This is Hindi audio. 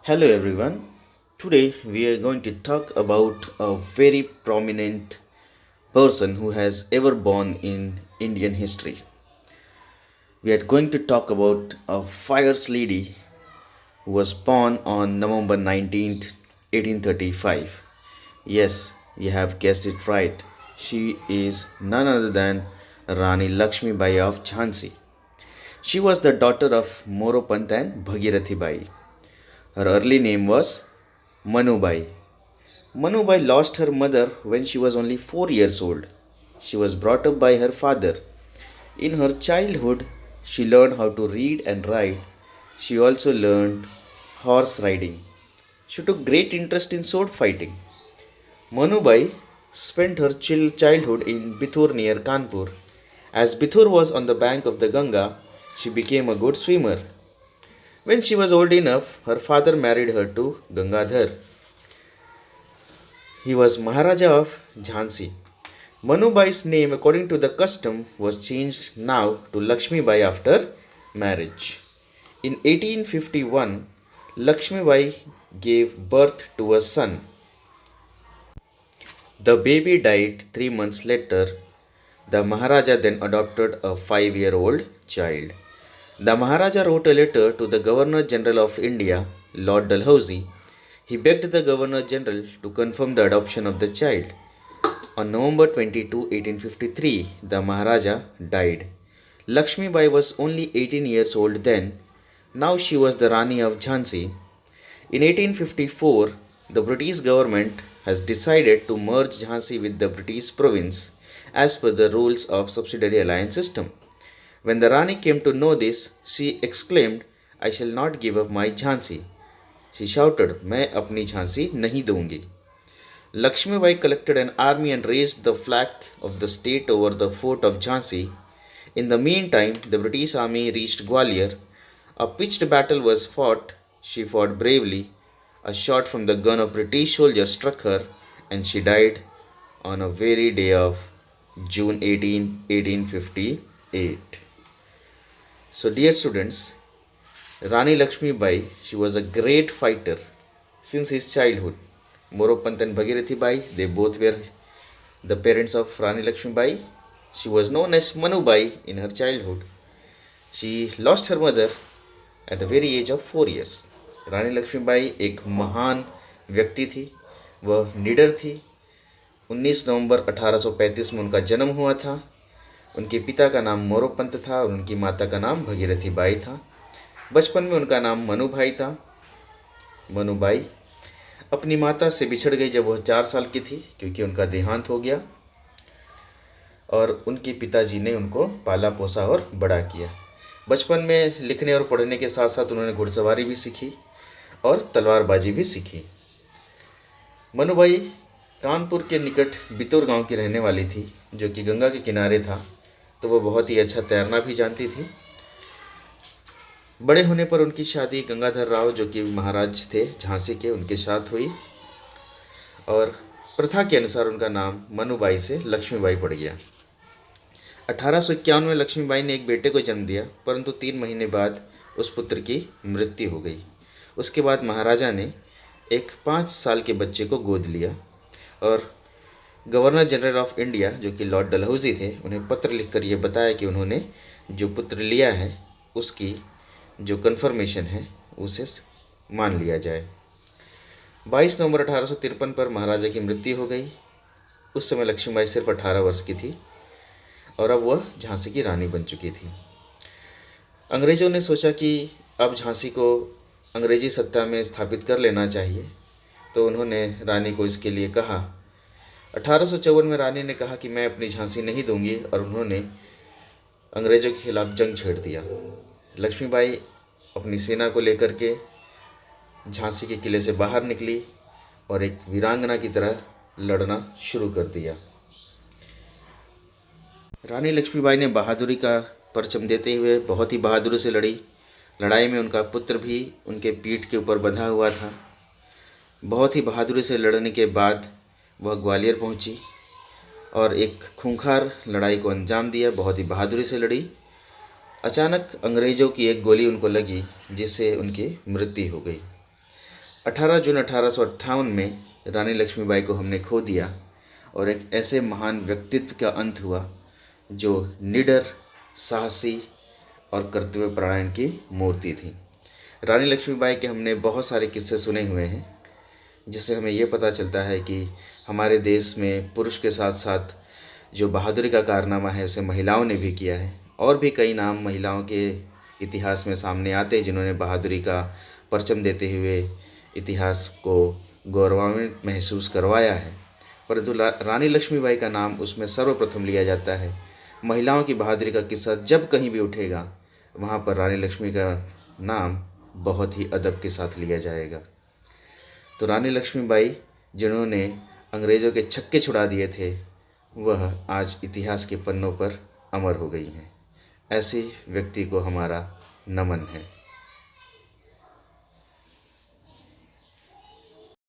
Hello everyone. Today we are going to talk about a very prominent person who has ever born in Indian history. We are going to talk about a fierce lady who was born on November 19th, 1835. Yes, you have guessed it right. She is none other than Rani Lakshmi Bai of Jhansi. She was the daughter of Moropant and Bhagirathi Bai. Her early name was Manubai. Manubai lost her mother when she was only 4 years old. She was brought up by her father. In her childhood, she learned how to read and write. She also learned horse riding. She took great interest in sword fighting. Manubai spent her childhood in Bithur near Kanpur. As Bithur was on the bank of the Ganga, she became a good swimmer. When she was old enough, her father married her to Gangadhar. He was Maharaja of Jhansi. Manubai's name, according to the custom, was changed now to Lakshmi Bai after marriage. In 1851, Lakshmi Bai gave birth to a son. The baby died 3 months later. The Maharaja then adopted a 5-year-old child. The Maharaja wrote a letter to the Governor General of India, Lord Dalhousie. He begged the Governor General to confirm the adoption of the child. On November 22, 1853, the Maharaja died. Lakshmi Bai was only 18 years old then. Now she was the Rani of Jhansi. In 1854, the British government has decided to merge Jhansi with the British province as per the rules of subsidiary alliance system. When the Rani came to know this, she exclaimed, "I shall not give up my Jhansi." She shouted, "मैं अपनी झांसी नहीं दूंगी." Lakshmi Bai collected an army and raised the flag of the state over the fort of Jhansi. In the meantime, the British army reached Gwalior. A pitched battle was fought. She fought bravely. A shot from the gun of British soldier struck her and she died on a very day of June 18, 1858. So dear students, Rani Lakshmi Bai, she was a great fighter since his childhood. Moropant and Bhagirathi Bai, they both were the parents of Rani Lakshmi Bai. She was known as Manu Bai in her childhood. She lost her mother at the very age of 4 years. रानी लक्ष्मी बाई एक महान व्यक्ति थी, वह निडर थी। 19 नवंबर 1835 में उनका जन्म हुआ था। उनके पिता का नाम मोरोपंत था और उनकी माता का नाम भगीरथी बाई था। बचपन में उनका नाम मनु भाई था। मनुबाई अपनी माता से बिछड़ गई जब वह 4 साल की थी, क्योंकि उनका देहांत हो गया और उनके पिताजी ने उनको पाला पोसा और बड़ा किया। बचपन में लिखने और पढ़ने के साथ साथ उन्होंने घुड़सवारी भी सीखी और तलवारबाजी भी सीखी। मनुबाई कानपुर के निकट बितौर गांव की रहने वाली थी, जो कि गंगा के किनारे था, तो वह बहुत ही अच्छा तैरना भी जानती थी। बड़े होने पर उनकी शादी गंगाधर राव, जो कि महाराज थे झांसी के, उनके साथ हुई और प्रथा के अनुसार उनका नाम मनुबाई से लक्ष्मीबाई पड़ गया। 1851 में लक्ष्मीबाई ने एक बेटे को जन्म दिया, परंतु 3 महीने बाद उस पुत्र की मृत्यु हो गई। उसके बाद महाराजा ने एक 5 साल के बच्चे को गोद लिया और गवर्नर जनरल ऑफ इंडिया, जो कि लॉर्ड डलहौजी थे, उन्हें पत्र लिखकर यह बताया कि उन्होंने जो पुत्र लिया है उसकी जो कन्फर्मेशन है उसे मान लिया जाए। 22 नवंबर 1853 पर महाराजा की मृत्यु हो गई। उस समय लक्ष्मीबाई सिर्फ 18 वर्ष की थी और अब वह झांसी की रानी बन चुकी थी। अंग्रेज़ों ने सोचा कि अब झांसी को अंग्रेजी सत्ता में स्थापित कर लेना चाहिए, तो उन्होंने रानी को इसके लिए कहा। 1854 में रानी ने कहा कि मैं अपनी झांसी नहीं दूंगी और उन्होंने अंग्रेज़ों के खिलाफ जंग छेड़ दिया। लक्ष्मीबाई अपनी सेना को लेकर के झांसी के किले से बाहर निकली और एक वीरांगना की तरह लड़ना शुरू कर दिया। रानी लक्ष्मीबाई ने बहादुरी का परचम देते हुए बहुत ही बहादुरी से लड़ी। लड़ाई में उनका पुत्र भी उनके पीठ के ऊपर बंधा हुआ था। बहुत ही बहादुरी से लड़ने के बाद वह ग्वालियर पहुंची और एक खूंखार लड़ाई को अंजाम दिया। बहुत ही बहादुरी से लड़ी। अचानक अंग्रेज़ों की एक गोली उनको लगी, जिससे उनकी मृत्यु हो गई। 18 जून 1858 में रानी लक्ष्मीबाई को हमने खो दिया और एक ऐसे महान व्यक्तित्व का अंत हुआ जो निडर, साहसी और कर्तव्यपरायण की मूर्ति थी। रानी लक्ष्मीबाई के हमने बहुत सारे किस्से सुने हुए हैं, जिससे हमें ये पता चलता है कि हमारे देश में पुरुष के साथ साथ जो बहादुरी का कारनामा है उसे महिलाओं ने भी किया है। और भी कई नाम महिलाओं के इतिहास में सामने आते हैं जिन्होंने बहादुरी का परचम देते हुए इतिहास को गौरवान्वित महसूस करवाया है, परंतु रानी लक्ष्मीबाई का नाम उसमें सर्वप्रथम लिया जाता है। महिलाओं की बहादुरी का किस्सा जब कहीं भी उठेगा वहाँ पर रानी लक्ष्मी का नाम बहुत ही अदब के साथ लिया जाएगा। तो रानी लक्ष्मीबाई जिन्होंने अंग्रेज़ों के छक्के छुड़ा दिए थे, वह आज इतिहास के पन्नों पर अमर हो गई हैं। ऐसे व्यक्ति को हमारा नमन है।